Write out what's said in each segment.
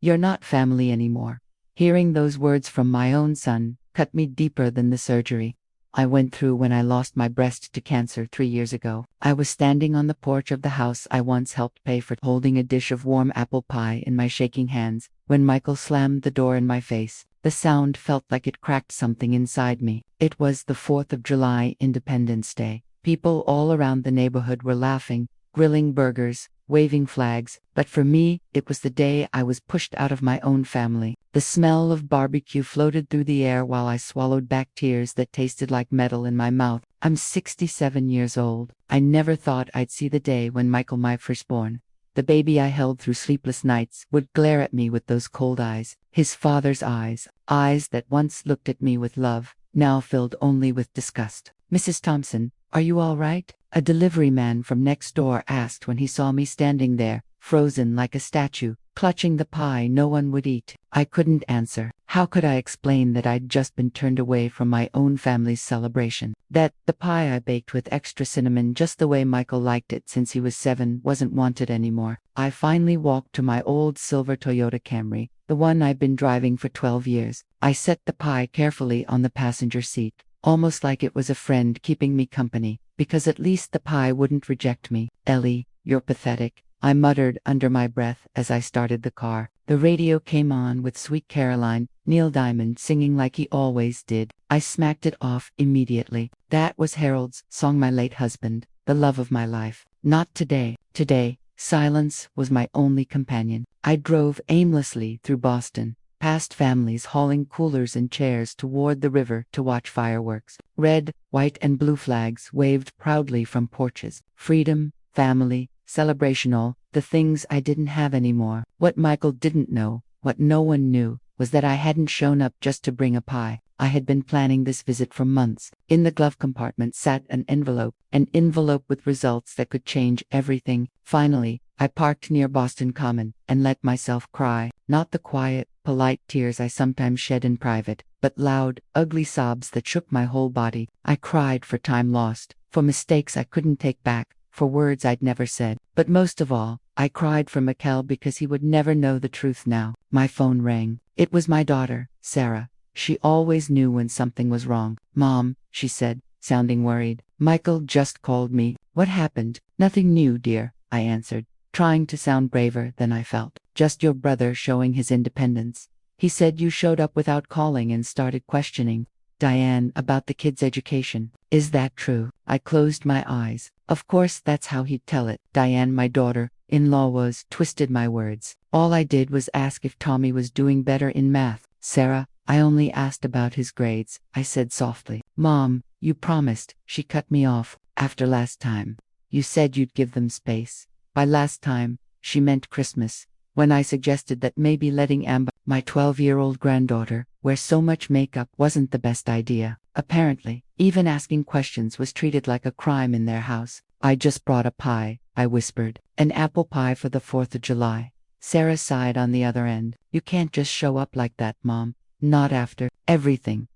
You're not family anymore. Hearing those words from my own son cut me deeper than the surgery I went through when I lost my breast to cancer 3 years ago. I was standing on the porch of the house I once helped pay for, holding a dish of warm apple pie in my shaking hands, when Michael slammed the door in my face. The sound felt like it cracked something inside me. It was the 4th of July, Independence Day. People all around the neighborhood were laughing, grilling burgers, waving flags, but for me, it was the day I was pushed out of my own family. The smell of barbecue floated through the air while I swallowed back tears that tasted like metal in my mouth. I'm 67 years old. I never thought I'd see the day when Michael, my firstborn, the baby I held through sleepless nights, would glare at me with those cold eyes. His father's eyes, eyes that once looked at me with love, now filled only with disgust. "Mrs. Thompson, are you all right?" a delivery man from next door asked when he saw me standing there, frozen like a statue, clutching the pie no one would eat. I couldn't answer. How could I explain that I'd just been turned away from my own family's celebration? That the pie I baked with extra cinnamon just the way Michael liked it since he was 7 wasn't wanted anymore? I finally walked to my old silver Toyota Camry, the one I've been driving for 12 years. I set the pie carefully on the passenger seat, almost like it was a friend keeping me company, because at least the pie wouldn't reject me. "Ellie, you're pathetic," I muttered under my breath as I started the car. The radio came on with Sweet Caroline, Neil Diamond singing like he always did. I smacked it off immediately. That was Harold's song, my late husband, the love of my life. Not today. Today, silence was my only companion. I drove aimlessly through Boston, past families hauling coolers and chairs toward the river to watch fireworks. Red, white, and blue flags waved proudly from porches. Freedom, family, celebration, all the things I didn't have anymore. What Michael didn't know, what no one knew, was that I hadn't shown up just to bring a pie. I had been planning this visit for months. In the glove compartment sat an envelope with results that could change everything. Finally, I parked near Boston Common and let myself cry. Not the quiet, polite tears I sometimes shed in private, but loud, ugly sobs that shook my whole body. I cried for time lost, for mistakes I couldn't take back, for words I'd never said. But most of all, I cried for Mikkel because he would never know the truth now. My phone rang. It was my daughter, Sarah. She always knew when something was wrong. "Mom," she said, sounding worried, "Michael just called me." "What happened?" "Nothing new, dear," I answered, trying to sound braver than I felt. "Just your brother showing his independence. He said you showed up without calling and started questioning Diane about the kids' education. Is that true?" I closed my eyes. Of course that's how he'd tell it. Diane, my daughter-in-law, was twisted my words. "All I did was ask if Tommy was doing better in math, Sarah. I only asked about his grades," I said softly. "Mom, you promised," she cut me off. "After last time. You said you'd give them space." By last time, she meant Christmas, when I suggested that maybe letting Amber, my 12-year-old granddaughter, wear so much makeup wasn't the best idea. Apparently, even asking questions was treated like a crime in their house. "I just brought a pie," I whispered. "An apple pie for the 4th of July. Sarah sighed on the other end. "You can't just show up like that, Mom. Not after everything.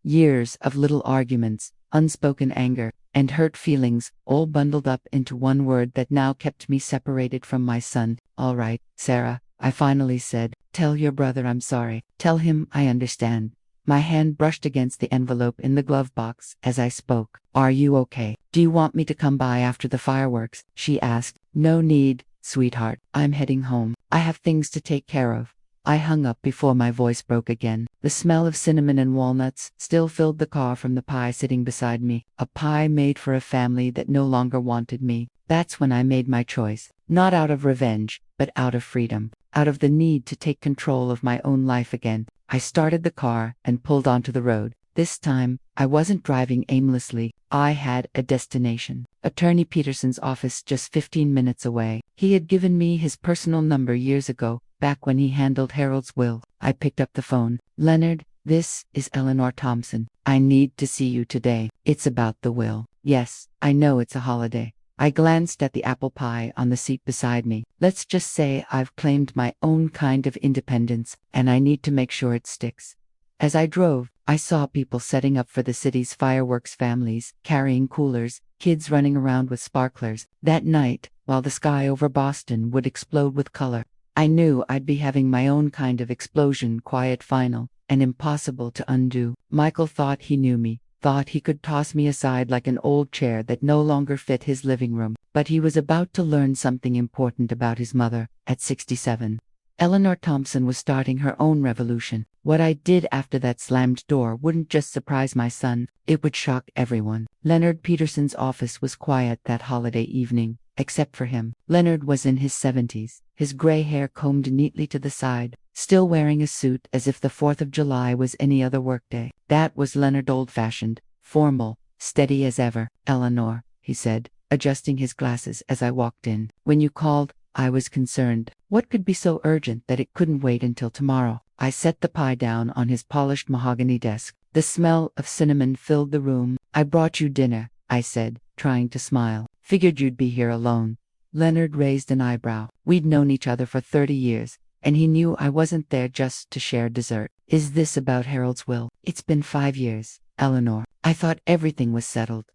Years of little arguments, unspoken anger, and hurt feelings, all bundled up into one word that now kept me separated from my son." "All right, Sarah," I finally said. "Tell your brother I'm sorry. Tell him I understand." My hand brushed against the envelope in the glove box as I spoke. "Are you okay? Do you want me to come by after the fireworks?" she asked. "No need, sweetheart. I'm heading home. I have things to take care of." I hung up before my voice broke again. The smell of cinnamon and walnuts still filled the car from the pie sitting beside me. A pie made for a family that no longer wanted me. That's when I made my choice. Not out of revenge, but out of freedom. Out of the need to take control of my own life again. I started the car and pulled onto the road. This time, I wasn't driving aimlessly. I had a destination. Attorney Peterson's office just 15 minutes away. He had given me his personal number years ago, back when he handled Harold's will. I picked up the phone. "Leonard, this is Eleanor Thompson. I need to see you today. It's about the will." "Yes, I know it's a holiday." I glanced at the apple pie on the seat beside me. "Let's just say I've claimed my own kind of independence, and I need to make sure it sticks." As I drove, I saw people setting up for the city's fireworks, families carrying coolers, kids running around with sparklers. That night, while the sky over Boston would explode with color, I knew I'd be having my own kind of explosion, quiet, final, and impossible to undo. Michael thought he knew me, thought he could toss me aside like an old chair that no longer fit his living room. But he was about to learn something important about his mother, at 67. Eleanor Thompson was starting her own revolution. What I did after that slammed door wouldn't just surprise my son, it would shock everyone. Leonard Peterson's office was quiet that holiday evening, except for him. Leonard was in his 70s, his gray hair combed neatly to the side, still wearing a suit as if the 4th of July was any other workday. That was Leonard, old-fashioned, formal, steady as ever. "Eleanor," he said, adjusting his glasses as I walked in. "When you called, I was concerned. What could be so urgent that it couldn't wait until tomorrow?" I set the pie down on his polished mahogany desk. The smell of cinnamon filled the room. "I brought you dinner," I said, trying to smile. "Figured you'd be here alone." Leonard raised an eyebrow. We'd known each other for 30 years, and he knew I wasn't there just to share dessert. "Is this about Harold's will?" "It's been 5 years, Eleanor. I thought everything was settled."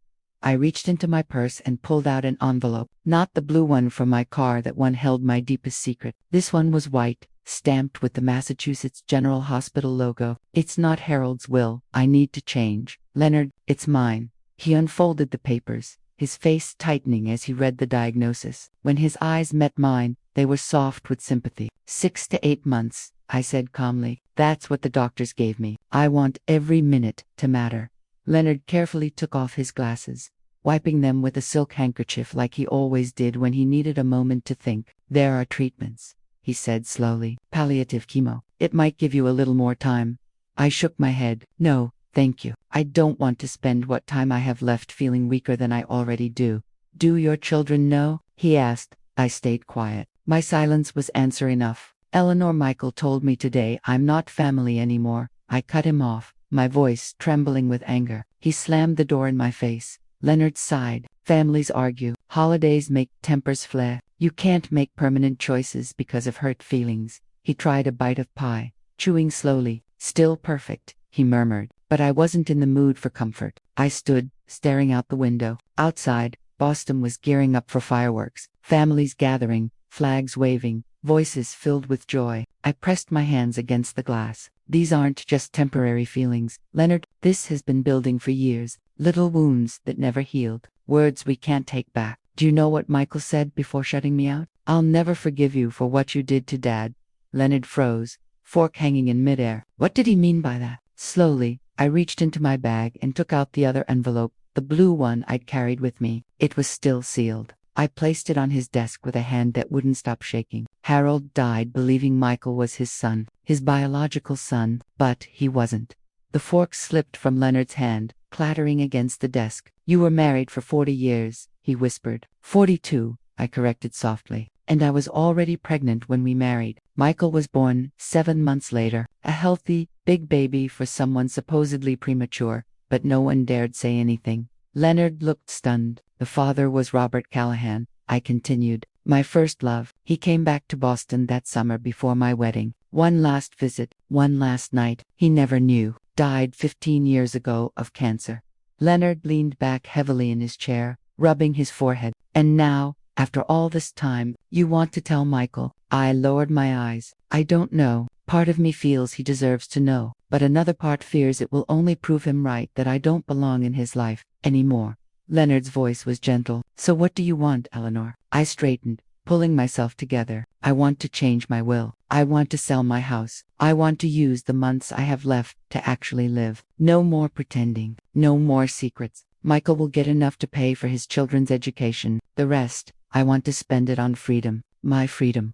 I reached into my purse and pulled out an envelope, not the blue one from my car that one held my deepest secret. This one was white, stamped with the Massachusetts General Hospital logo. "It's not Harold's will. I need to change. Leonard, it's mine." He unfolded the papers, his face tightening as he read the diagnosis. When his eyes met mine, they were soft with sympathy. 6 to 8 months, I said calmly. "That's what the doctors gave me. I want every minute to matter." Leonard carefully took off his glasses, wiping them with a silk handkerchief like he always did when he needed a moment to think. "There are treatments," he said slowly. "Palliative chemo. It might give you a little more time." I shook my head. "No, thank you. I don't want to spend what time I have left feeling weaker than I already do." "Do your children know?" he asked. I stayed quiet. My silence was answer enough. "Eleanor, Michael told me today I'm not family anymore." I cut him off, my voice trembling with anger. He slammed the door in my face. Leonard sighed. "Families argue. Holidays make tempers flare. You can't make permanent choices because of hurt feelings." He tried a bite of pie, chewing slowly. "Still perfect," he murmured. But I wasn't in the mood for comfort. I stood, staring out the window. Outside, Boston was gearing up for fireworks. Families gathering, flags waving, voices filled with joy. I pressed my hands against the glass. "These aren't just temporary feelings, Leonard. This has been building for years. Little wounds that never healed. Words we can't take back. Do you know what Michael said before shutting me out? 'I'll never forgive you for what you did to Dad.'" Leonard froze, fork hanging in midair. What did he mean by that? Slowly, I reached into my bag and took out the other envelope, the blue one I'd carried with me. It was still sealed. I placed it on his desk with a hand that wouldn't stop shaking. Harold died believing Michael was his son, his biological son, but he wasn't. The fork slipped from Leonard's hand, clattering against the desk. "You were married for 40 years, he whispered. 42, I corrected softly. "And I was already pregnant when we married." Michael was born 7 months later, a healthy, big baby for someone supposedly premature, but no one dared say anything. Leonard looked stunned. "The father was Robert Callahan," I continued. "My first love. He came back to Boston that summer before my wedding. One last visit, one last night. He never knew. Died 15 years ago of cancer." Leonard leaned back heavily in his chair, rubbing his forehead. "And now, after all this time, you want to tell Michael?" I lowered my eyes. "I don't know. Part of me feels he deserves to know, but another part fears it will only prove him right that I don't belong in his life anymore." Leonard's voice was gentle. "So what do you want, Eleanor?" I straightened, pulling myself together. "I want to change my will. I want to sell my house. I want to use the months I have left to actually live. No more pretending. No more secrets. Michael will get enough to pay for his children's education. The rest, I want to spend it on freedom. My freedom.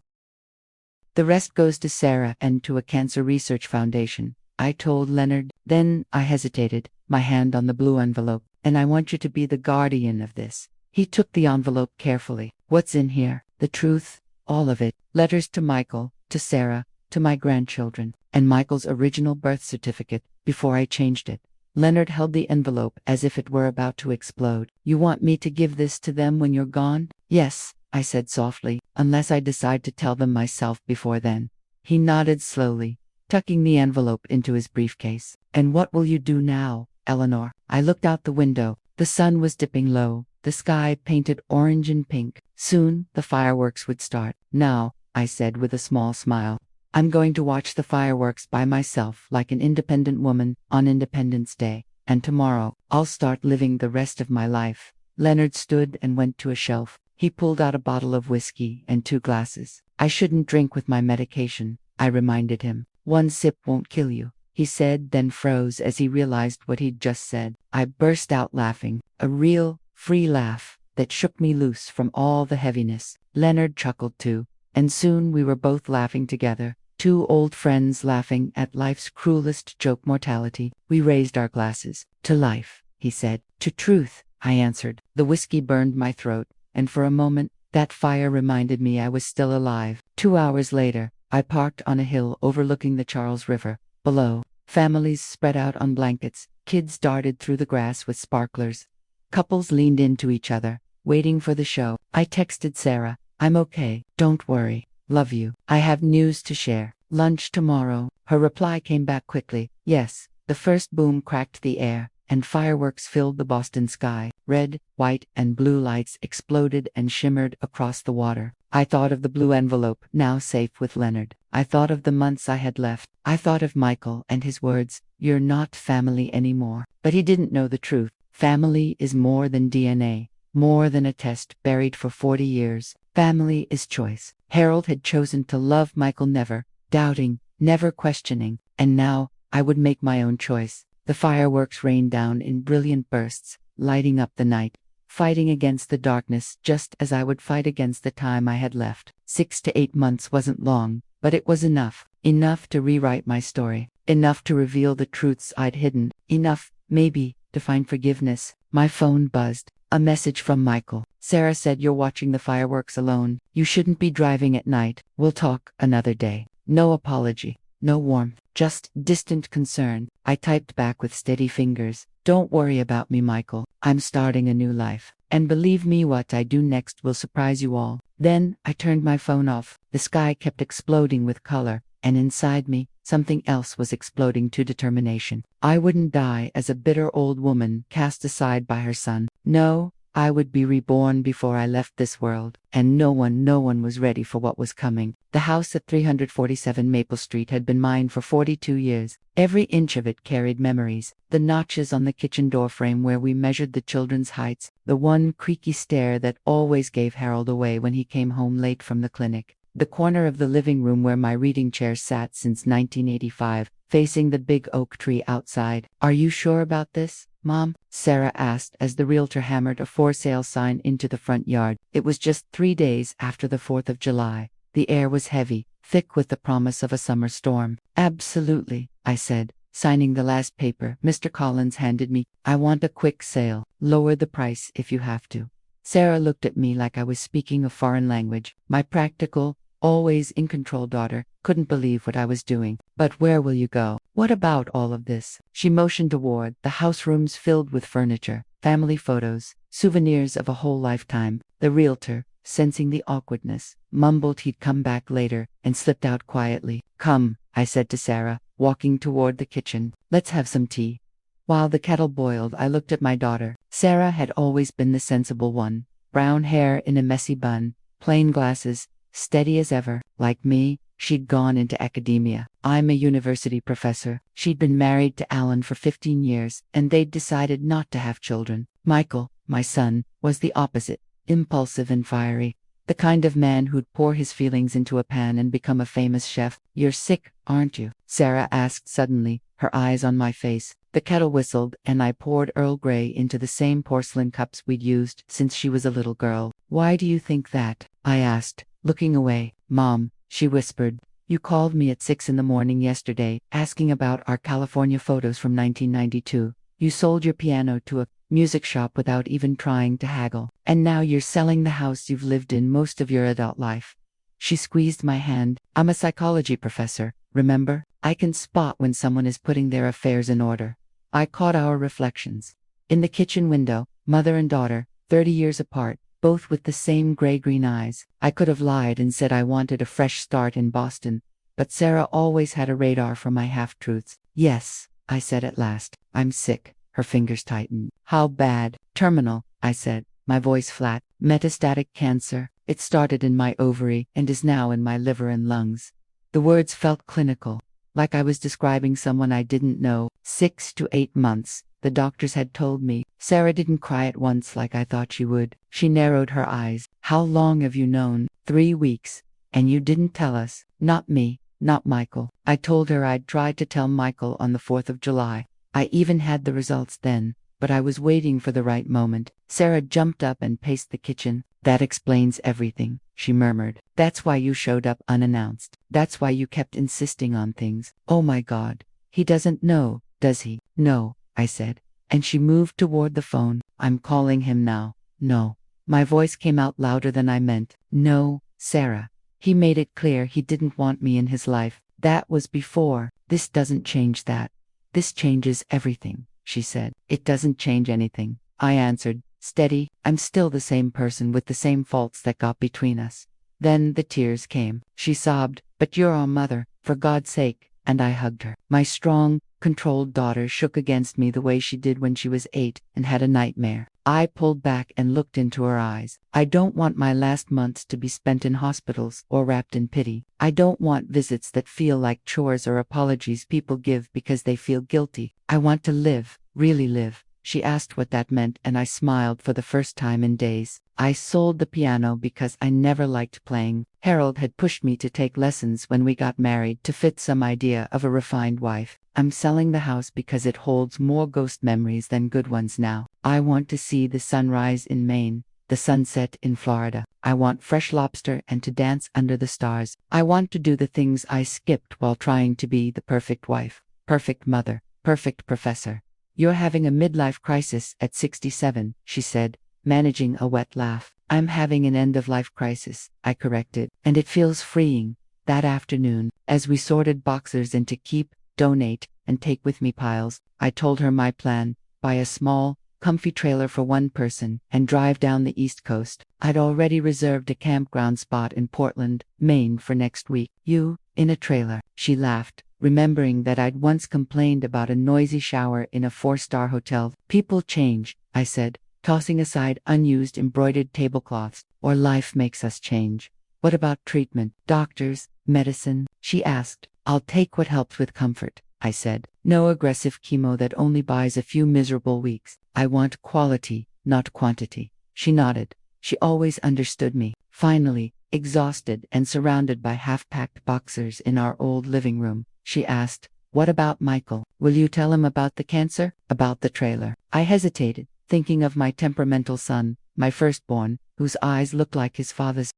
The rest goes to Sarah and to a cancer research foundation," I told Leonard. Then I hesitated, my hand on the blue envelope. "And I want you to be the guardian of this." He took the envelope carefully. "What's in here?" "The truth, all of it. Letters to Michael, to Sarah, to my grandchildren, and Michael's original birth certificate, before I changed it." Leonard held the envelope as if it were about to explode. "You want me to give this to them when you're gone?" "Yes," I said softly, "unless I decide to tell them myself before then." He nodded slowly, tucking the envelope into his briefcase. "And what will you do now, Eleanor?" I looked out the window. The sun was dipping low, the sky painted orange and pink. Soon, the fireworks would start. "Now," I said with a small smile. I'm going to watch the fireworks by myself like an independent woman on Independence Day, and tomorrow, I'll start living the rest of my life. Leonard stood and went to a shelf. He pulled out a bottle of whiskey and 2 glasses. I shouldn't drink with my medication, I reminded him. 1 sip won't kill you, he said, then froze as he realized what he'd just said. I burst out laughing, a real, free laugh that shook me loose from all the heaviness. Leonard chuckled too, and soon we were both laughing together, 2 old friends laughing at life's cruelest joke, mortality. We raised our glasses. To life, he said. To truth, I answered. The whiskey burned my throat, and for a moment, that fire reminded me I was still alive. 2 hours later, I parked on a hill overlooking the Charles River. Below, families spread out on blankets, kids darted through the grass with sparklers. Couples leaned into each other, waiting for the show. I texted Sarah, I'm okay, don't worry, love you. I have news to share. Lunch tomorrow. Her reply came back quickly. Yes. The first boom cracked the air, and fireworks filled the Boston sky. Red, white, and blue lights exploded and shimmered across the water. I thought of the blue envelope, now safe with Leonard. I thought of the months I had left. I thought of Michael and his words, "You're not family anymore." But he didn't know the truth. Family is more than DNA, more than a test buried for 40 years. Family is choice. Harold had chosen to love Michael, never doubting, never questioning, and now I would make my own choice. The fireworks rained down in brilliant bursts, lighting up the night, fighting against the darkness just as I would fight against the time I had left. 6 to 8 months wasn't long, but it was enough. Enough to rewrite my story. Enough to reveal the truths I'd hidden. Enough, maybe, to find forgiveness. My phone buzzed. A message from Michael. Sarah said, "You're watching the fireworks alone. You shouldn't be driving at night. We'll talk another day." No apology. No warmth. Just distant concern. I typed back with steady fingers. "Don't worry about me, Michael. I'm starting a new life. And believe me, what I do next will surprise you all." Then I turned my phone off. The sky kept exploding with color, and inside me, something else was exploding to determination. I wouldn't die as a bitter old woman cast aside by her son. No, I would be reborn before I left this world. And no one was ready for what was coming. The house at 347 Maple Street had been mine for 42 years. Every inch of it carried memories. The notches on the kitchen door frame where we measured the children's heights. The one creaky stair that always gave Harold away when he came home late from the clinic. The corner of the living room where my reading chair sat since 1985, facing the big oak tree outside. "Are you sure about this, Mom?" Sarah asked as the realtor hammered a for sale sign into the front yard. It was just 3 days after the 4th of July. The air was heavy, thick with the promise of a summer storm. "Absolutely," I said, signing the last paper Mr. Collins handed me. "I want a quick sale. Lower the price if you have to." Sarah looked at me like I was speaking a foreign language. My practical, always in control daughter couldn't believe what I was doing. "But where will you go? What about all of this?" She motioned toward the house rooms filled with furniture, family photos, souvenirs of a whole lifetime. The realtor, sensing the awkwardness, mumbled he'd come back later and slipped out quietly. "Come," I said to Sarah, walking toward the kitchen. "Let's have some tea." While the kettle boiled, I looked at my daughter. Sarah had always been the sensible one. Brown hair in a messy bun, plain glasses, steady as ever. Like me, she'd gone into academia. I'm a university professor. She'd been married to Alan for 15 years, and they'd decided not to have children. Michael, my son, was the opposite, impulsive and fiery. The kind of man who'd pour his feelings into a pan and become a famous chef. "You're sick, aren't you?" Sarah asked suddenly, her eyes on my face. The kettle whistled, and I poured Earl Grey into the same porcelain cups we'd used since she was a little girl. "Why do you think that?" I asked, looking away. "Mom," she whispered, "you called me at 6 in the morning yesterday, asking about our California photos from 1992. You sold your piano to a music shop without even trying to haggle. And now you're selling the house you've lived in most of your adult life." She squeezed my hand. "I'm a psychology professor, remember? I can spot when someone is putting their affairs in order." I caught our reflections. In the kitchen window, mother and daughter, 30 years apart, both with the same gray-green eyes. I could have lied and said I wanted a fresh start in Boston, but Sarah always had a radar for my half-truths. "Yes," I said at last, "I'm sick." Her fingers tightened. "How bad?" "Terminal," I said, my voice flat. Metastatic cancer. It started in my ovary and is now in my liver and lungs. The words felt clinical, like I was describing someone I didn't know. 6 to 8 months, the doctors had told me. Sarah didn't cry at once like I thought she would. She narrowed her eyes. How long have you known? 3 weeks. And you didn't tell us? Not me, not Michael. I told her I'd tried to tell Michael on the 4th of July. I even had the results then, but I was waiting for the right moment. Sarah jumped up and paced the kitchen. That explains everything, she murmured. That's why you showed up unannounced. That's why you kept insisting on things. Oh my God. He doesn't know, does he? No, I said. And she moved toward the phone. I'm calling him now. No. My voice came out louder than I meant. No, Sarah. He made it clear he didn't want me in his life. That was before. This doesn't change that. This changes everything, she said. It doesn't change anything, I answered, steady. I'm still the same person with the same faults that got between us. Then the tears came. She sobbed, but you're our mother, for God's sake, and I hugged her. My strong, controlled daughter shook against me the way she did when she was 8 and had a nightmare. I pulled back and looked into her eyes. I don't want my last months to be spent in hospitals or wrapped in pity. I don't want visits that feel like chores or apologies people give because they feel guilty. I want to live, really live. She asked what that meant, and I smiled for the first time in days. I sold the piano because I never liked playing. Harold had pushed me to take lessons when we got married to fit some idea of a refined wife. I'm selling the house because it holds more ghost memories than good ones now. I want to see the sunrise in Maine, the sunset in Florida. I want fresh lobster and to dance under the stars. I want to do the things I skipped while trying to be the perfect wife, perfect mother, perfect professor. You're having a midlife crisis at 67, she said, managing a wet laugh. I'm having an end-of-life crisis, I corrected, and it feels freeing. That afternoon, as we sorted boxes into keep, donate, and take with me piles, I told her my plan: buy a small, comfy trailer for one person and drive down the East Coast. I'd already reserved a campground spot in Portland, Maine for next week. You, in a trailer, she laughed, remembering that I'd once complained about a noisy shower in a 4-star hotel. People change, I said, tossing aside unused embroidered tablecloths. Or life makes us change. What about treatment? Doctors? Medicine? She asked. I'll take what helps with comfort, I said. No aggressive chemo that only buys a few miserable weeks. I want quality, not quantity. She nodded. She always understood me. Finally, exhausted and surrounded by half-packed boxers in our old living room, she asked, what about Michael? Will you tell him about the cancer? About the trailer? I hesitated, thinking of my temperamental son, my firstborn, whose eyes looked like his father's.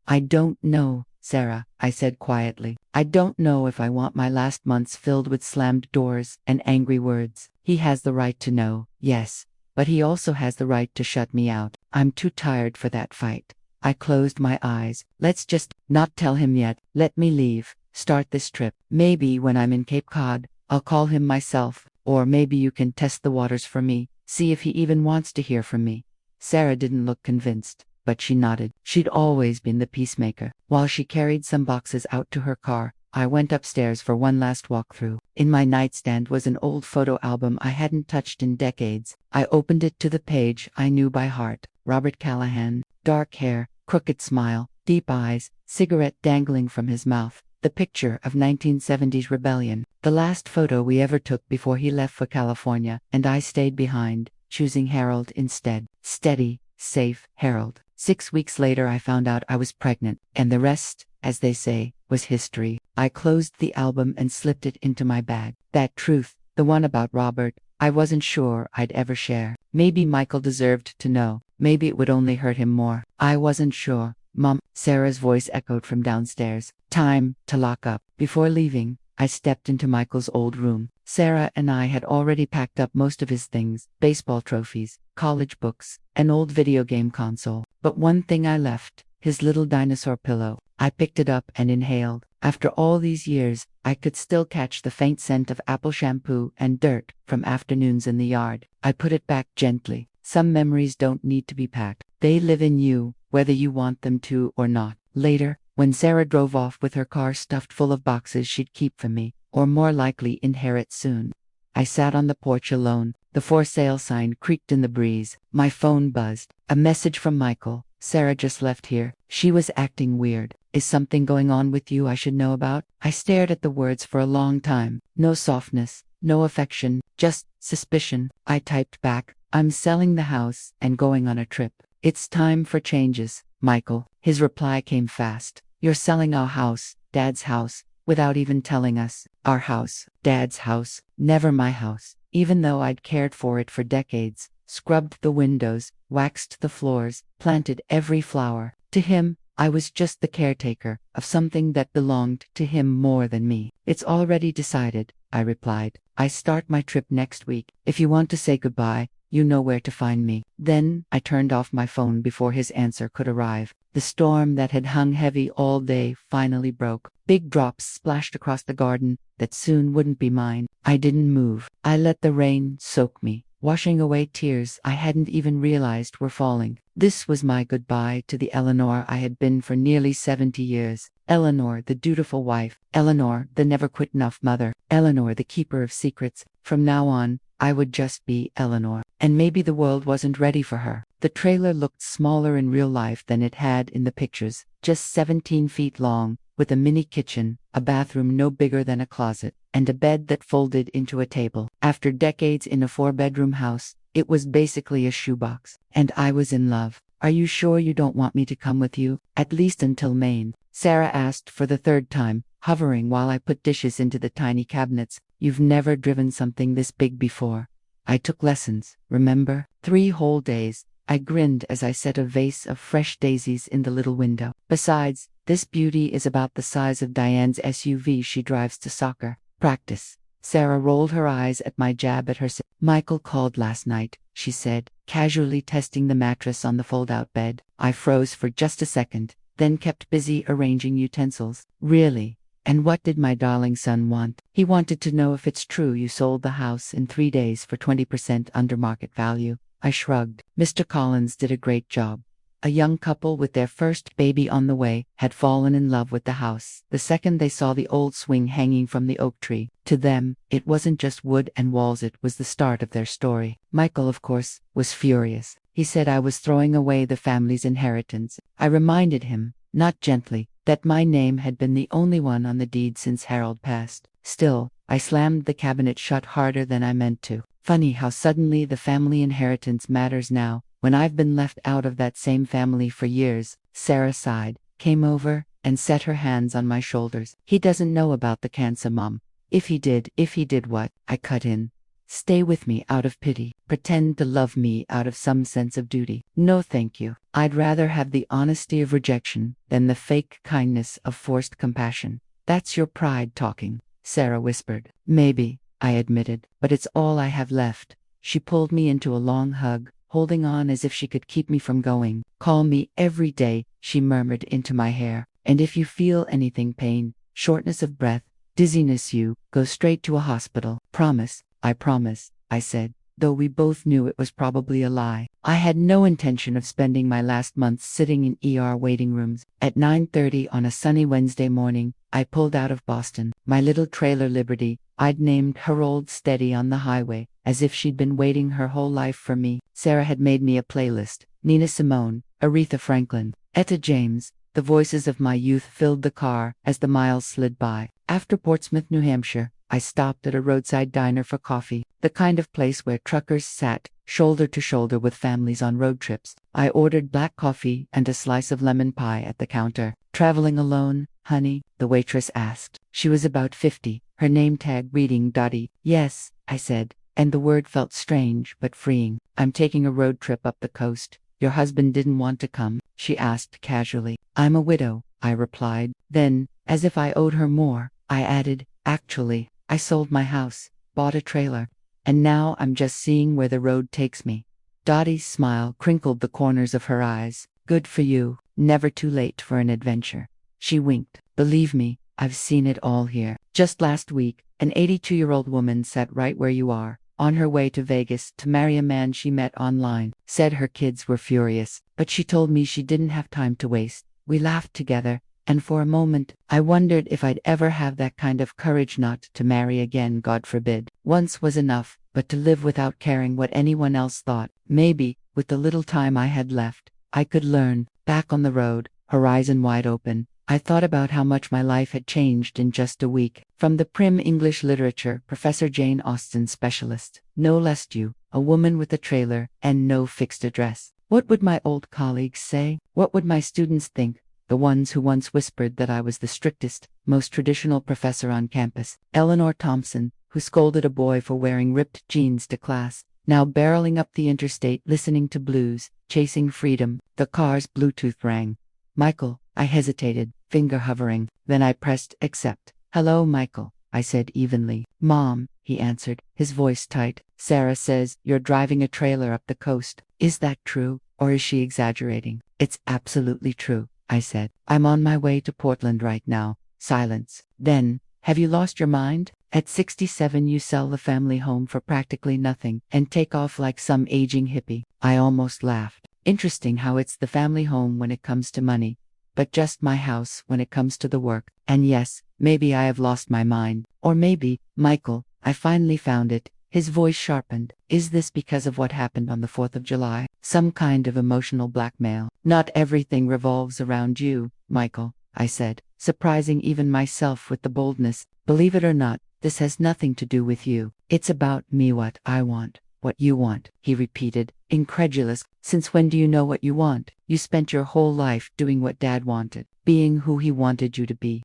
I don't know, Sarah, I said quietly. I don't know if I want my last months filled with slammed doors and angry words. He has the right to know, yes, but he also has the right to shut me out. I'm too tired for that fight. I closed my eyes. Let's just not tell him yet. Let me leave. Start this trip. Maybe when I'm in Cape Cod, I'll call him myself, or maybe you can test the waters for me, see if he even wants to hear from me. Sarah didn't look convinced, but she nodded. She'd always been the peacemaker. While she carried some boxes out to her car, I went upstairs for one last walkthrough. In my nightstand was an old photo album I hadn't touched in decades. I opened it to the page I knew by heart. Robert Callahan, dark hair, crooked smile, deep eyes, cigarette dangling from his mouth. The picture of 1970s rebellion. The last photo we ever took before he left for California, and I stayed behind, choosing Harold instead. Steady, safe Harold. 6 weeks later I found out I was pregnant, and the rest, as they say, was history. I closed the album and slipped it into my bag. That truth, the one about Robert, I wasn't sure I'd ever share. Maybe Michael deserved to know. Maybe it would only hurt him more. I wasn't sure. Mom, Sarah's voice echoed from downstairs. Time to lock up. Before leaving, I stepped into Michael's old room. Sarah and I had already packed up most of his things: baseball trophies, college books, an old video game console. But one thing I left: his little dinosaur pillow. I picked it up and inhaled. After all these years, I could still catch the faint scent of apple shampoo and dirt from afternoons in the yard. I put it back gently. Some memories don't need to be packed. They live in you, whether you want them to or not. Later, when Sarah drove off with her car stuffed full of boxes she'd keep for me, or more likely inherit soon, I sat on the porch alone, The for sale sign creaked in the breeze. My phone buzzed. A message from Michael. Sarah just left here. She was acting weird. Is something going on with you I should know about? I stared at the words for a long time. No softness, no affection, just suspicion. I typed back, I'm selling the house and going on a trip. It's time for changes, Michael. His reply came fast. You're selling our house, Dad's house, without even telling us. Our house, Dad's house, never my house. Even though I'd cared for it for decades, scrubbed the windows, waxed the floors, planted every flower. To him, I was just the caretaker of something that belonged to him more than me. It's already decided, I replied. I start my trip next week. If you want to say goodbye, you know where to find me. Then I turned off my phone before his answer could arrive. The storm that had hung heavy all day finally broke. Big drops splashed across the garden that soon wouldn't be mine. I didn't move. I let the rain soak me, washing away tears I hadn't even realized were falling. This was my goodbye to the Eleanor I had been for nearly 70 years. Eleanor, the dutiful wife. Eleanor, the never-quit-enough mother. Eleanor, the keeper of secrets. From now on, I would just be Eleanor. And maybe the world wasn't ready for her. The trailer looked smaller in real life than it had in the pictures. Just 17 feet long, with a mini kitchen, a bathroom no bigger than a closet, and a bed that folded into a table. After decades in a 4-bedroom house, it was basically a shoebox. And I was in love. Are you sure you don't want me to come with you? At least until Maine? Sarah asked for the third time, hovering while I put dishes into the tiny cabinets. You've never driven something this big before. I took lessons, remember? 3 whole days. I grinned as I set a vase of fresh daisies in the little window. Besides, this beauty is about the size of Diane's SUV she drives to soccer practice. Sarah rolled her eyes at my jab at her. Michael called last night, she said, casually testing the mattress on the fold-out bed. I froze for just a second, then kept busy arranging utensils. Really? And what did my darling son want? He wanted to know if it's true you sold the house in 3 days for 20% under market value. I shrugged. Mr. Collins did a great job. A young couple with their first baby on the way had fallen in love with the house the second they saw the old swing hanging from the oak tree. To them, it wasn't just wood and walls, it was the start of their story. Michael, of course, was furious. He said I was throwing away the family's inheritance. I reminded him, not gently, that my name had been the only one on the deed since Harold passed. Still, I slammed the cabinet shut harder than I meant to. Funny how suddenly the family inheritance matters now, when I've been left out of that same family for years. Sarah sighed, came over, and set her hands on my shoulders. He doesn't know about the cancer, Mom. If he did what? I cut in. Stay with me out of pity. Pretend to love me out of some sense of duty. No thank you. I'd rather have the honesty of rejection than the fake kindness of forced compassion. That's your pride talking, Sarah whispered. Maybe, I admitted, but it's all I have left. She pulled me into a long hug, holding on as if she could keep me from going. Call me every day, she murmured into my hair. And if you feel anything, pain, shortness of breath, dizziness, you go straight to a hospital. Promise. I promise, I said, though we both knew it was probably a lie. I had no intention of spending my last months sitting in ER waiting rooms. At 9:30 on a sunny Wednesday morning, I pulled out of Boston. My little trailer Liberty, I'd named her, rolled steady on the highway, as if she'd been waiting her whole life for me. Sarah had made me a playlist. Nina Simone, Aretha Franklin, Etta James. The voices of my youth filled the car as the miles slid by. After Portsmouth, New Hampshire, I stopped at a roadside diner for coffee, the kind of place where truckers sat, shoulder to shoulder with families on road trips. I ordered black coffee and a slice of lemon pie at the counter. Traveling alone, honey? The waitress asked. She was about 50, her name tag reading Dottie. Yes, I said, and the word felt strange but freeing. I'm taking a road trip up the coast. Your husband didn't want to come? She asked casually. I'm a widow, I replied. Then, as if I owed her more, I added, actually, I sold my house, bought a trailer, and now I'm just seeing where the road takes me. Dottie's smile crinkled the corners of her eyes. Good for you, never too late for an adventure. She winked. Believe me, I've seen it all here. Just last week, an 82-year-old woman sat right where you are, on her way to Vegas to marry a man she met online. Said her kids were furious, but she told me she didn't have time to waste. We laughed together, and for a moment, I wondered if I'd ever have that kind of courage not to marry again, God forbid. Once was enough, but to live without caring what anyone else thought. Maybe, with the little time I had left, I could learn. Back on the road, horizon wide open, I thought about how much my life had changed in just a week. From the prim English literature, Professor Jane Austen's specialist, no less you, a woman with a trailer, and no fixed address. What would my old colleagues say? What would my students think? The ones who once whispered that I was the strictest, most traditional professor on campus. Eleanor Thompson, who scolded a boy for wearing ripped jeans to class, now barreling up the interstate listening to blues, chasing freedom. The car's Bluetooth rang. Michael, I hesitated, finger hovering. Then I pressed accept. Hello, Michael, I said evenly. Mom, he answered, his voice tight. Sarah says you're driving a trailer up the coast. Is that true, or is she exaggerating? It's absolutely true, I said. I'm on my way to Portland right now. Silence. Then, have you lost your mind? At 67 you sell the family home for practically nothing and take off like some aging hippie. I almost laughed. Interesting how it's the family home when it comes to money, but just my house when it comes to the work. And yes, maybe I have lost my mind. Or maybe, Michael, I finally found it. His voice sharpened. Is this because of what happened on the 4th of July? Some kind of emotional blackmail? Not everything revolves around you, Michael, I said, surprising even myself with the boldness. Believe it or not, this has nothing to do with you. It's about me, what I want, what you want, he repeated, incredulous. Since when do you know what you want? You spent your whole life doing what Dad wanted, being who he wanted you to be.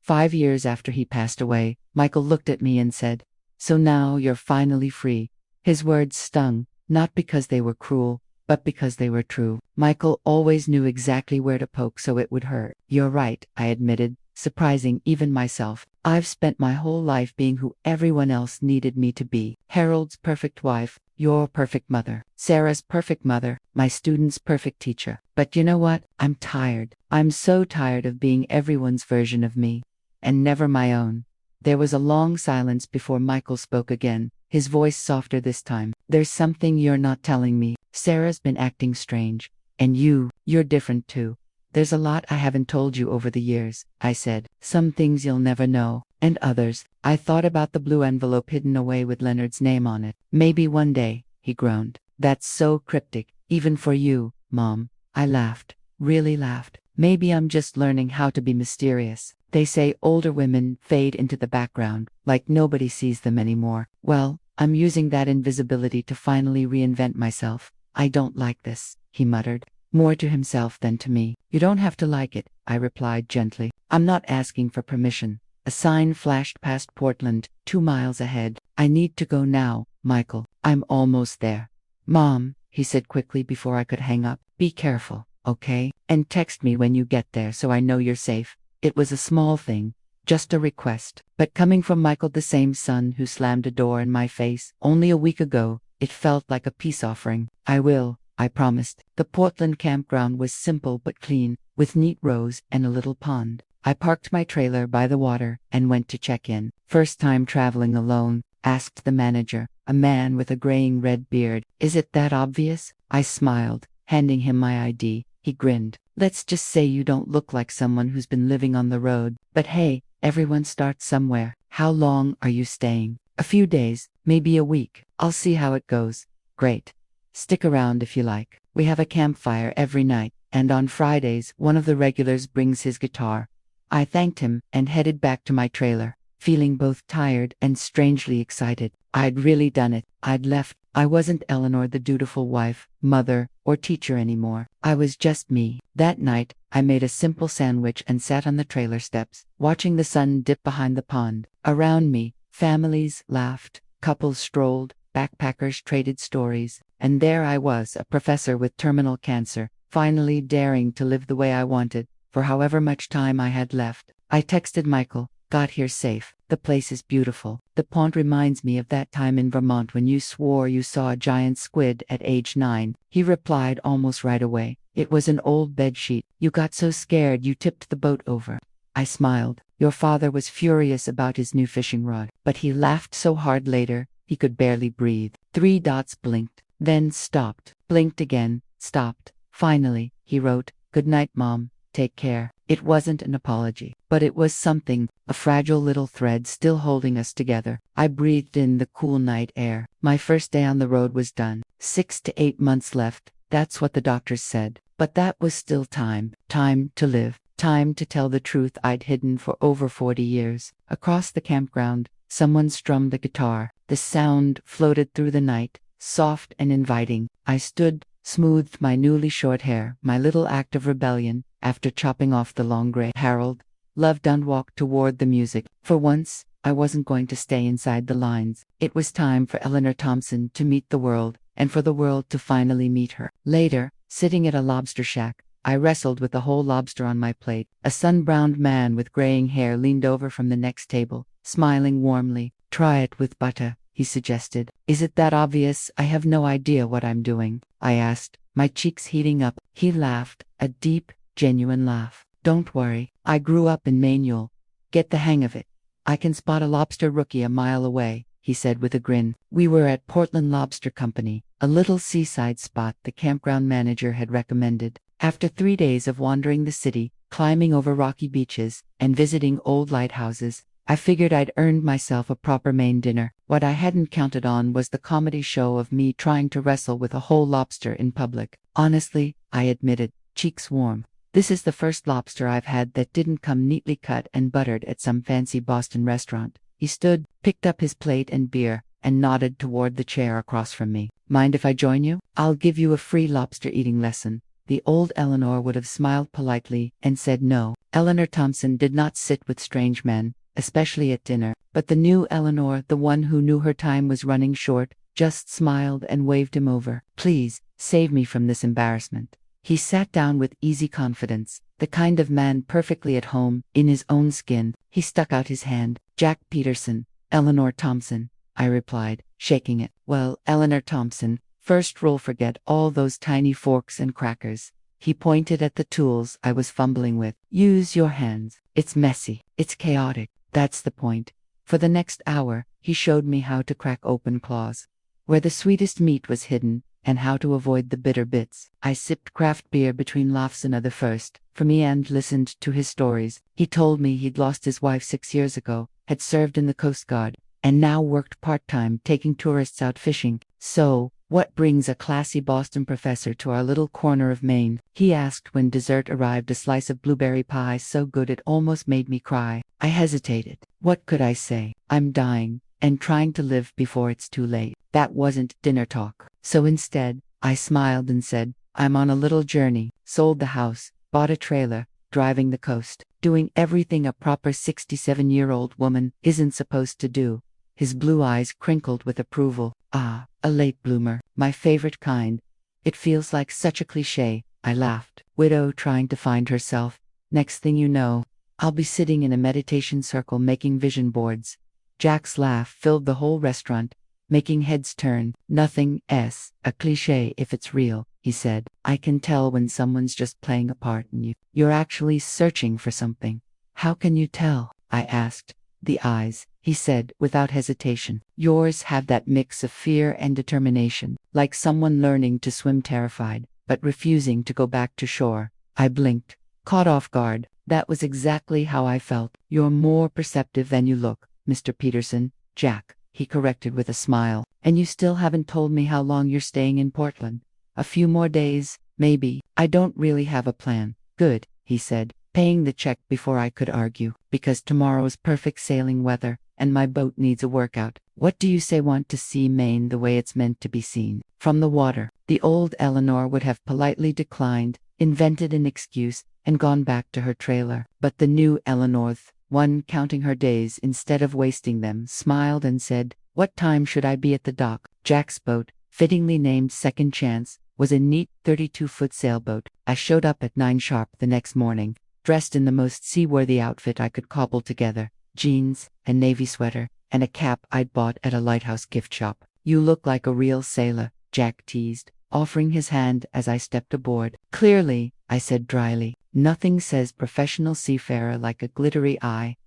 5 years after he passed away, Michael looked at me and said, so now you're finally free. His words stung, not because they were cruel, but because they were true. Michael always knew exactly where to poke so it would hurt. You're right, I admitted, surprising even myself. I've spent my whole life being who everyone else needed me to be. Harold's perfect wife, your perfect mother, Sarah's perfect mother, my student's perfect teacher. But you know what? I'm tired. I'm so tired of being everyone's version of me, and never my own. There was a long silence before Michael spoke again, his voice softer this time. There's something you're not telling me. Sarah's been acting strange. And you're different too. There's a lot I haven't told you over the years, I said. Some things you'll never know, and others. I thought about the blue envelope hidden away with Leonard's name on it. Maybe one day, he groaned. That's so cryptic, even for you, Mom. I laughed, really laughed. Maybe I'm just learning how to be mysterious. They say older women fade into the background, like nobody sees them anymore. Well, I'm using that invisibility to finally reinvent myself. I don't like this, he muttered, more to himself than to me. You don't have to like it, I replied gently. I'm not asking for permission. A sign flashed past Portland, 2 miles ahead. I need to go now, Michael. I'm almost there. Mom, he said quickly before I could hang up, be careful, okay? And text me when you get there so I know you're safe. It was a small thing, just a request, but coming from Michael, the same son who slammed a door in my face only a week ago, it felt like a peace offering. I will, I promised. The Portland campground was simple but clean, with neat rows and a little pond. I parked my trailer by the water and went to check in. First time traveling alone, asked the manager, a man with a graying red beard. Is it that obvious? I smiled, handing him my ID. He grinned. Let's just say you don't look like someone who's been living on the road. But hey, everyone starts somewhere. How long are you staying? A few days, maybe a week. I'll see how it goes. Great. Stick around if you like. We have a campfire every night, and on Fridays one of the regulars brings his guitar. I thanked him and headed back to my trailer, feeling both tired and strangely excited. I'd really done it. I'd left. I wasn't Eleanor, the dutiful wife, mother, or teacher anymore. I was just me. That night, I made a simple sandwich and sat on the trailer steps, watching the sun dip behind the pond. Around me, families laughed, couples strolled, backpackers traded stories, and there I was, a professor with terminal cancer, finally daring to live the way I wanted, for however much time I had left. I texted Michael, got here safe. The place is beautiful. The pond reminds me of that time in Vermont when you swore you saw a giant squid at age 9. He replied almost right away. It was an old bedsheet. You got so scared you tipped the boat over. I smiled. Your father was furious about his new fishing rod, but he laughed so hard later, he could barely breathe. 3 dots blinked, then stopped, blinked again, stopped. Finally, he wrote, "Good night, Mom. take care. It wasn't an apology, but it was something, a fragile little thread still holding us together. I breathed in the cool night air. My first day on the road was done. 6 to 8 months left, that's what the doctors said. But that was still time. Time to live. Time to tell the truth I'd hidden for over 40 years. Across the campground, someone strummed a guitar. The sound floated through the night, soft and inviting. I stood, smoothed my newly short hair, my little act of rebellion, after chopping off the long gray. Harold loved and walked toward the music. For once, I wasn't going to stay inside the lines. It was time for Eleanor Thompson to meet the world, and for the world to finally meet her. Later, sitting at a lobster shack, I wrestled with the whole lobster on my plate. A sun-browned man with graying hair leaned over from the next table, smiling warmly. "Try it with butter," he suggested. "Is it that obvious I have no idea what I'm doing?" I asked, my cheeks heating up. He laughed, a deep, genuine laugh. "Don't worry, I grew up in Maine. You'll get the hang of it. I can spot a lobster rookie a mile away," he said with a grin. We were at Portland Lobster Company, a little seaside spot the campground manager had recommended. After 3 days of wandering the city, climbing over rocky beaches, and visiting old lighthouses, I figured I'd earned myself a proper Maine dinner. What I hadn't counted on was the comedy show of me trying to wrestle with a whole lobster in public. "Honestly," I admitted, cheeks warm, "this is the first lobster I've had that didn't come neatly cut and buttered at some fancy Boston restaurant." He stood, picked up his plate and beer, and nodded toward the chair across from me. "Mind if I join you? I'll give you a free lobster eating lesson." The old Eleanor would have smiled politely and said no. Eleanor Thompson did not sit with strange men, especially at dinner, but the new Eleanor, the one who knew her time was running short, just smiled and waved him over. "Please, save me from this embarrassment." He sat down with easy confidence, the kind of man perfectly at home, in his own skin. He stuck out his hand. "Jack Peterson, Eleanor Thompson," I replied, shaking it. "Well, Eleanor Thompson, first rule, forget all those tiny forks and crackers." He pointed at the tools I was fumbling with. "Use your hands. It's messy. It's chaotic. That's the point." For the next hour, he showed me how to crack open claws, where the sweetest meat was hidden, and how to avoid the bitter bits. I sipped craft beer between laughs another first for me and listened to his stories. He told me he'd lost his wife 6 years ago, had served in the Coast Guard, and now worked part-time taking tourists out fishing. "So, what brings a classy Boston professor to our little corner of Maine?" he asked when dessert arrived, a slice of blueberry pie so good it almost made me cry. I hesitated. What could I say? I'm dying, and trying to live before it's too late. That wasn't dinner talk. So instead, I smiled and said, "I'm on a little journey, sold the house, bought a trailer, driving the coast, doing everything a proper 67-year-old woman isn't supposed to do." His blue eyes crinkled with approval. "Ah, a late bloomer, my favorite kind. It feels like such a cliché." I laughed. "Widow trying to find herself. Next thing you know, I'll be sitting in a meditation circle making vision boards." Jack's laugh filled the whole restaurant, making heads turn. "Nothing s a cliché if it's real," he said. "I can tell when someone's just playing a part in you. You're actually searching for something." "How can you tell?" I asked. "The eyes," he said without hesitation. "Yours have that mix of fear and determination, like someone learning to swim terrified, but refusing to go back to shore." I blinked, caught off guard. That was exactly how I felt. "You're more perceptive than you look, Mr. Peterson." "Jack," he corrected with a smile. "And you still haven't told me how long you're staying in Portland." "A few more days, maybe. I don't really have a plan." "Good," he said, paying the check before I could argue, "because tomorrow's perfect sailing weather, and my boat needs a workout. What do you say? Want to see Maine the way it's meant to be seen, from the water?" The old Eleanor would have politely declined, invented an excuse, and gone back to her trailer. But the new Eleanor, one counting her days instead of wasting them, smiled and said, "What time should I be at the dock?" Jack's boat, fittingly named Second Chance, was a neat 32-foot sailboat. I showed up at 9 sharp the next morning, dressed in the most seaworthy outfit I could cobble together: jeans, a navy sweater, and a cap I'd bought at a lighthouse gift shop. "You look like a real sailor," Jack teased, offering his hand as I stepped aboard. "Clearly," I said dryly. "Nothing says professional seafarer like a glittery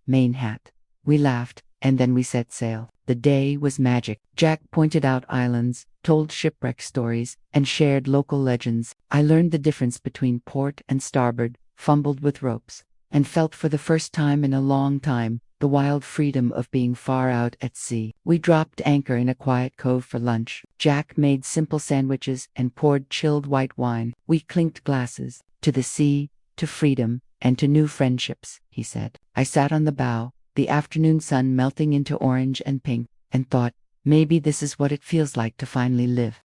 Maine hat." We laughed, and then we set sail. The day was magic. Jack pointed out islands, told shipwreck stories, and shared local legends. I learned the difference between port and starboard, fumbled with ropes, and felt for the first time in a long time the wild freedom of being far out at sea. We dropped anchor in a quiet cove for lunch. Jack made simple sandwiches and poured chilled white wine. We clinked glasses. To the sea, to freedom, and to new friendships, he said. I sat on the bow, the afternoon sun melting into orange and pink, and thought, maybe this is what it feels like to finally live.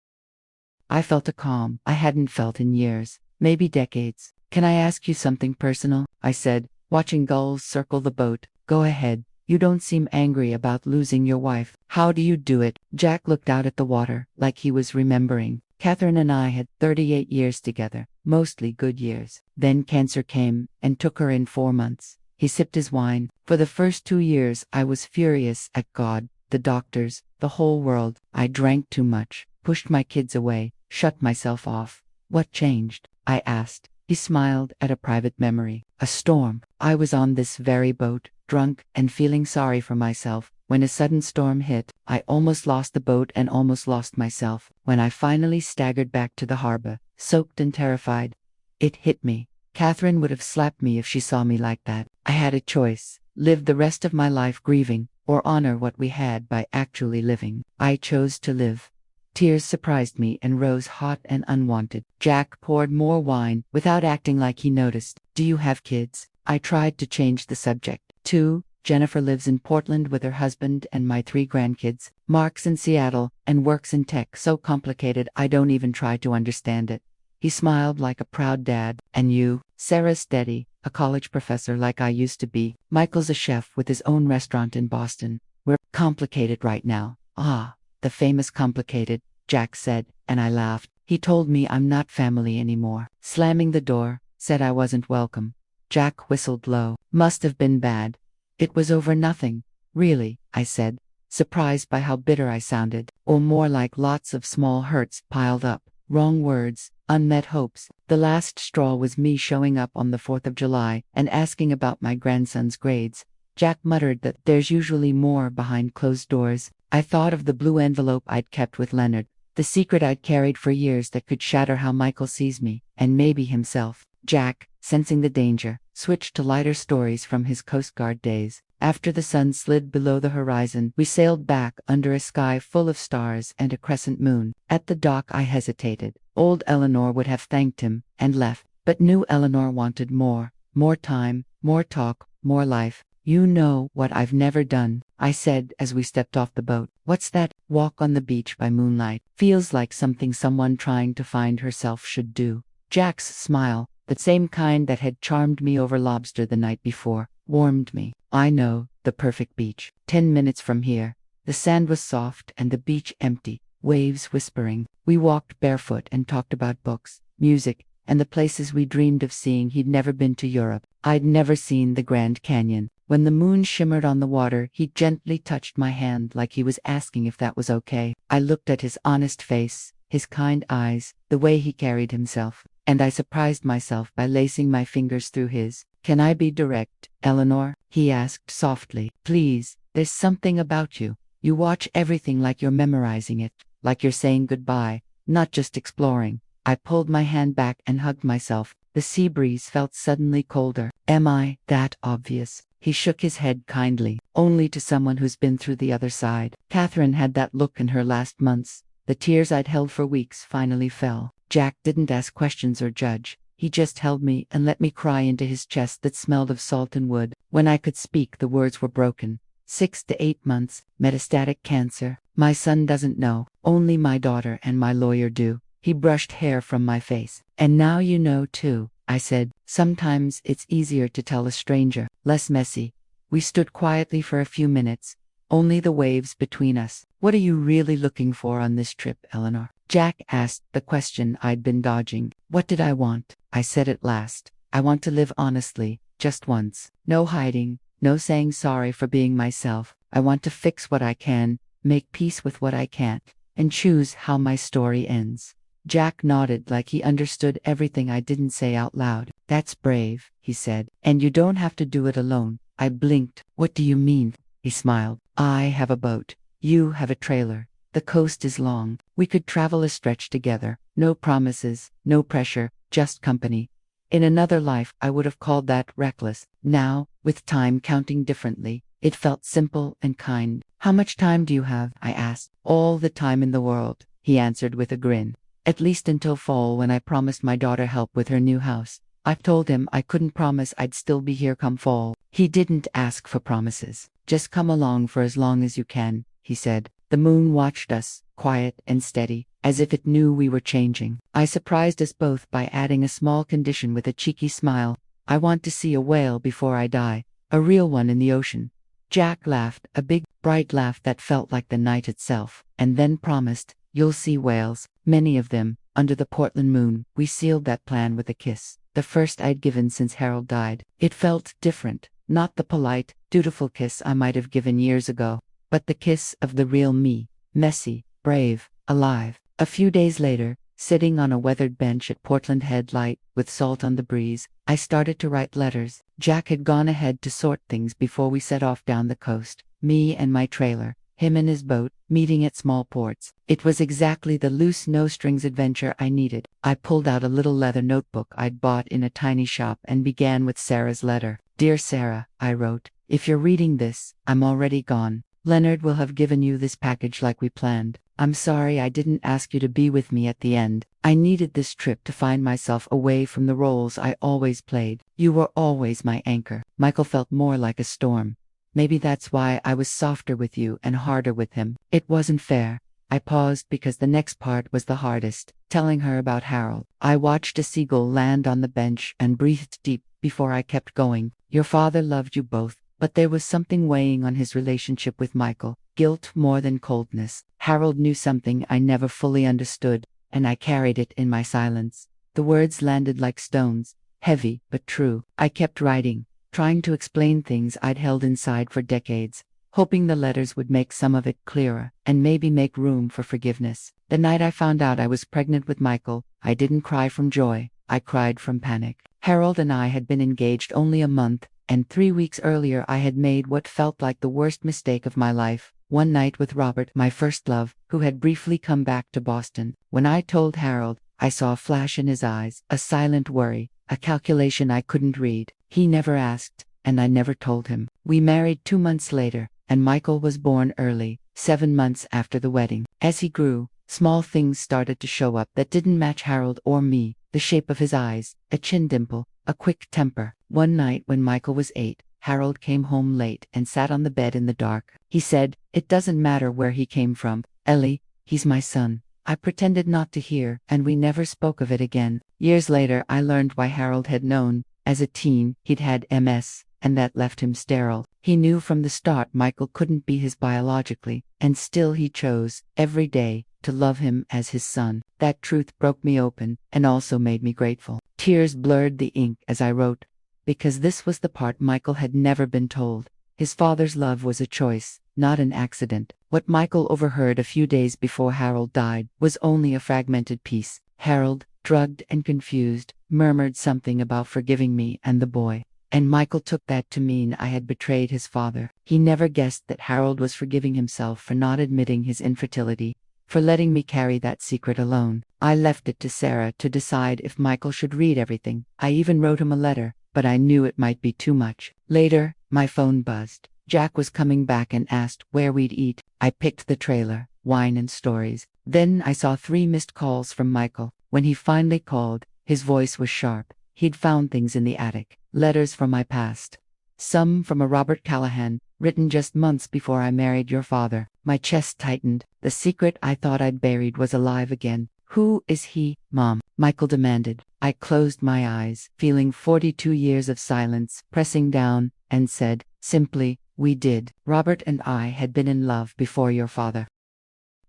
I felt a calm I hadn't felt in years, maybe decades. Can I ask you something personal? I said, watching gulls circle the boat. Go ahead. You don't seem angry about losing your wife. How do you do it? Jack looked out at the water, like he was remembering. Catherine and I had 38 years together, mostly good years. Then cancer came and took her in 4 months. He sipped his wine. For the first 2 years, I was furious at God, the doctors, the whole world. I drank too much, pushed my kids away, shut myself off. What changed? I asked. He smiled at a private memory. A storm. I was on this very boat, drunk and feeling sorry for myself. When a sudden storm hit, I almost lost the boat and almost lost myself. When I finally staggered back to the harbor, soaked and terrified, it hit me. Catherine would have slapped me if she saw me like that. I had a choice: live the rest of my life grieving, or honor what we had by actually living. I chose to live. Tears surprised me and rose hot and unwanted. Jack poured more wine without acting like he noticed. Do you have kids? I tried to change the subject. 2. Jennifer lives in Portland with her husband and my 3 grandkids. Mark's in Seattle and works in tech, so complicated I don't even try to understand it. He smiled like a proud dad. And you? Sarah's steady, a college professor like I used to be. Michael's a chef with his own restaurant in Boston. We're complicated right now. Ah, the famous complicated, Jack said, and I laughed. He told me I'm not family anymore. Slamming the door, said I wasn't welcome. Jack whistled low. Must have been bad. It was over nothing, really, I said, surprised by how bitter I sounded, or more like lots of small hurts piled up. Wrong words, unmet hopes. The last straw was me showing up on the 4th of July and asking about my grandson's grades. Jack muttered that there's usually more behind closed doors. I thought of the blue envelope I'd kept with Leonard, the secret I'd carried for years that could shatter how Michael sees me, and maybe himself. Jack, sensing the danger, switched to lighter stories from his Coast Guard days. After the sun slid below the horizon, we sailed back under a sky full of stars and a crescent moon. At the dock I hesitated. Old Eleanor would have thanked him and left, but new Eleanor wanted more time, more talk, more life. You know what I've never done, I said as we stepped off the boat. What's that? Walk on the beach by moonlight. Feels like something someone trying to find herself should do. Jack's smile, the same kind that had charmed me over lobster the night before, warmed me. I know, the perfect beach. 10 minutes from here. The sand was soft and the beach empty, waves whispering. We walked barefoot and talked about books, music, and the places we dreamed of seeing. He'd never been to Europe. I'd never seen the Grand Canyon. When the moon shimmered on the water, he gently touched my hand like he was asking if that was okay. I looked at his honest face, his kind eyes, the way he carried himself, and I surprised myself by lacing my fingers through his. Can I be direct, Eleanor? He asked softly. Please, there's something about you. You watch everything like you're memorizing it, like you're saying goodbye, not just exploring. I pulled my hand back and hugged myself. The sea breeze felt suddenly colder. Am I that obvious? He shook his head kindly. Only to someone who's been through the other side. Catherine had that look in her last months. The tears I'd held for weeks finally fell. Jack didn't ask questions or judge. He just held me and let me cry into his chest that smelled of salt and wood. When I could speak, the words were broken. 6 to 8 months, metastatic cancer. My son doesn't know. Only my daughter and my lawyer do. He brushed hair from my face. And now you know too, I said. Sometimes it's easier to tell a stranger, less messy. We stood quietly for a few minutes, only the waves between us. What are you really looking for on this trip, Eleanor? Jack asked the question I'd been dodging. What did I want? I said at last. I want to live honestly, just once. No hiding, no saying sorry for being myself. I want to fix what I can, make peace with what I can't, and choose how my story ends. Jack nodded like he understood everything I didn't say out loud. That's brave, he said. And you don't have to do it alone. I blinked. What do you mean? He smiled. I have a boat. You have a trailer. The coast is long. We could travel a stretch together. No promises, no pressure, just company. In another life, I would have called that reckless. Now, with time counting differently, it felt simple and kind. How much time do you have? I asked. All the time in the world, he answered with a grin. At least until fall, when I promised my daughter help with her new house. I've told him I couldn't promise I'd still be here come fall. He didn't ask for promises. Just come along for as long as you can, he said. The moon watched us, quiet and steady, as if it knew we were changing. I surprised us both by adding a small condition with a cheeky smile. I want to see a whale before I die, a real one in the ocean. Jack laughed, a big, bright laugh that felt like the night itself, and then promised, you'll see whales, many of them, under the Portland moon. We sealed that plan with a kiss, the first I'd given since Harold died. It felt different, not the polite, dutiful kiss I might have given years ago, but the kiss of the real me, messy, brave, alive. A few days later, sitting on a weathered bench at Portland Head Light, with salt on the breeze, I started to write letters. Jack had gone ahead to sort things before we set off down the coast, me and my trailer, him and his boat, meeting at small ports. It was exactly the loose no-strings adventure I needed. I pulled out a little leather notebook I'd bought in a tiny shop and began with Sarah's letter. Dear Sarah, I wrote, if you're reading this, I'm already gone. Leonard will have given you this package like we planned. I'm sorry I didn't ask you to be with me at the end. I needed this trip to find myself away from the roles I always played. You were always my anchor. Michael felt more like a storm. Maybe that's why I was softer with you and harder with him. It wasn't fair. I paused because the next part was the hardest, telling her about Harold. I watched a seagull land on the bench and breathed deep before I kept going. Your father loved you both, but there was something weighing on his relationship with Michael, guilt more than coldness. Harold knew something I never fully understood, and I carried it in my silence. The words landed like stones, heavy but true. I kept writing, trying to explain things I'd held inside for decades, hoping the letters would make some of it clearer, and maybe make room for forgiveness. The night I found out I was pregnant with Michael, I didn't cry from joy, I cried from panic. Harold and I had been engaged only a month, and 3 weeks earlier I had made what felt like the worst mistake of my life. One night with Robert, my first love, who had briefly come back to Boston. When I told Harold, I saw a flash in his eyes, a silent worry, a calculation I couldn't read. He never asked, and I never told him. We married 2 months later, and Michael was born early, 7 months after the wedding. As he grew, small things started to show up that didn't match Harold or me. The shape of his eyes, a chin dimple, a quick temper. One night when Michael was 8, Harold came home late and sat on the bed in the dark. He said, it doesn't matter where he came from, Ellie, he's my son. I pretended not to hear, and we never spoke of it again. Years later I learned why Harold had known. As a teen, he'd had MS, and that left him sterile. He knew from the start Michael couldn't be his biologically, and still he chose, every day, to love him as his son. That truth broke me open, and also made me grateful. Tears blurred the ink as I wrote, because this was the part Michael had never been told. His father's love was a choice, not an accident. What Michael overheard a few days before Harold died was only a fragmented piece. Harold, drugged and confused, murmured something about forgiving me and the boy. And Michael took that to mean I had betrayed his father. He never guessed that Harold was forgiving himself for not admitting his infertility, for letting me carry that secret alone. I left it to Sarah to decide if Michael should read everything. I even wrote him a letter, but I knew it might be too much. Later, my phone buzzed. Jack was coming back and asked where we'd eat. I picked the trailer, wine and stories. Then I saw 3 missed calls from Michael. When he finally called, his voice was sharp. He'd found things in the attic, letters from my past. Some from a Robert Callahan, written just months before I married your father. My chest tightened. The secret I thought I'd buried was alive again. Who is he, Mom? Michael demanded. I closed my eyes, feeling 42 years of silence pressing down, and said, simply, we did. Robert and I had been in love before your father.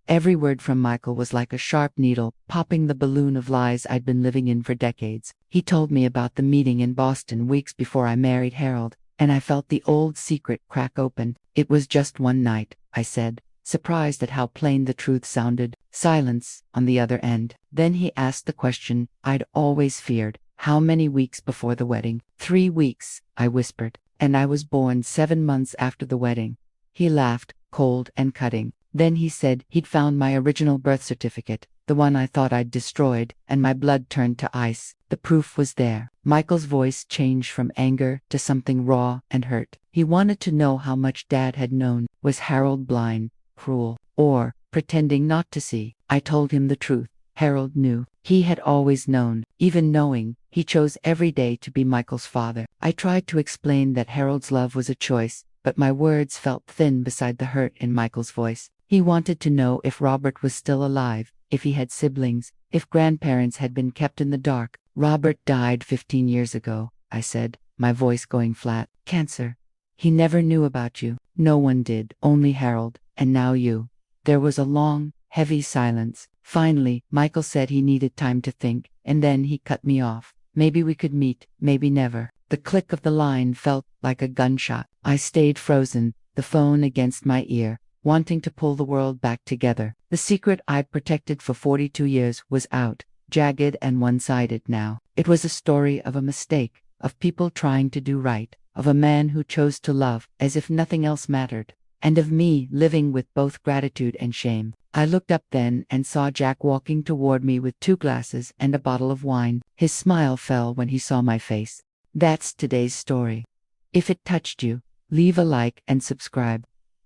Every word from Michael was like a sharp needle, popping the balloon of lies I'd been living in for decades. He told me about the meeting in Boston weeks before I married Harold, and I felt the old secret crack open. It was just one night, I said, surprised at how plain the truth sounded. Silence on the other end. Then he asked the question I'd always feared. How many weeks before the wedding? 3 weeks, I whispered, and I was born 7 months after the wedding. He laughed, cold and cutting. Then he said he'd found my original birth certificate, the the one I thought I'd destroyed, and my blood turned to ice. The proof was there. Michael's voice changed from anger to something raw and hurt. He wanted to know how much Dad had known. Was Harold blind, cruel, or pretending not to see? I told him the truth. Harold knew. He had always known. Even knowing, he chose every day to be Michael's father. I tried to explain that Harold's love was a choice, but my words felt thin beside the hurt in Michael's voice. He wanted to know if Robert was still alive, if he had siblings, if grandparents had been kept in the dark. Robert died 15 years ago, I said, my voice going flat. Cancer. He never knew about you. No one did, only Harold, and now you. There was a long, heavy silence. Finally, Michael said he needed time to think, and then he cut me off. Maybe we could meet, maybe never. The click of the line felt like a gunshot. I stayed frozen, the phone against my ear, wanting to pull the world back together. The secret I'd protected for 42 years was out, jagged and one-sided now. It was a story of a mistake, of people trying to do right, of a man who chose to love as if nothing else mattered, and of me living with both gratitude and shame. I looked up then and saw Jack walking toward me with 2 glasses and a bottle of wine. His smile fell when he saw my face. That's today's story. If it touched you, leave a like and subscribe.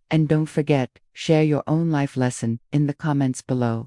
And don't forget, share your own life lesson in the comments below.